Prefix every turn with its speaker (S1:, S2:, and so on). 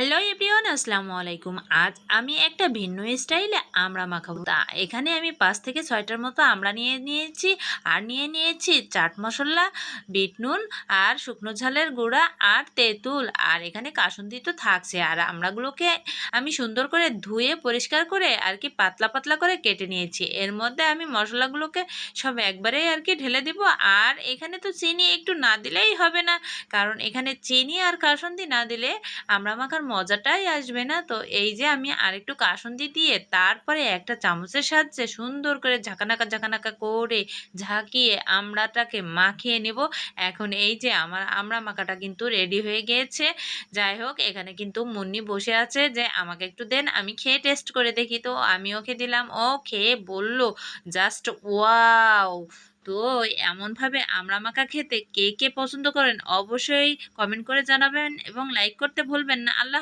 S1: Hello everyone, আসসালামু আলাইকুম। আজ আমি একটা ভিন্ন স্টাইলে আমড়া মাখাবো। তা এখানে আমি 5 থেকে 6টার মতো আমড়া নিয়ে নিয়েছি, আর নিয়ে নিয়েছি চাট মশলা, বিট নুন, আর শুকনো ঝালের গুঁড়া, আর তেঁতুল, আর এখানে কাসুন্দি তো থাকছে। আর আমড়াগুলোকে আমি সুন্দর করে ধুয়ে পরিষ্কার করে আর কি পাতলা পাতলা করে কেটে নিয়েছি। এর মধ্যে আমি মশলাগুলোকে সব একবারেই আর কি ঢেলে দিব। আর এখানে তো চিনি একটু না দিলেই হবে না, কারণ এখানে চিনি আর কাসুন্দি না দিলে আমড়া মাখার মজাটাই আসবে না। তো এই যে আমি আরেকটু কাসুন্দি দিয়ে তারপরে একটা চামচের সাহায্যে সুন্দর করে ঝাঁকানাকা ঝাঁকানাকা করে ঝাঁকিয়ে আমড়াটাকে মাখিয়ে নেব। এখন এই যে আমার আমড়া মাখাটা কিন্তু রেডি হয়ে গিয়েছে। যাই হোক, এখানে কিন্তু মুন্নি বসে আছে যে আমাকে একটু দেন, আমি খেয়ে টেস্ট করে দেখি। তো আমি ওকে দিলাম, ও খেয়ে বলল জাস্ট ওয়াও। তো এমনভাবে আমড়া মাখা খেতে কে কে পছন্দ করেন অবশ্যই কমেন্ট করে জানাবেন এবং লাইক করতে ভুলবেন না। আল্লাহ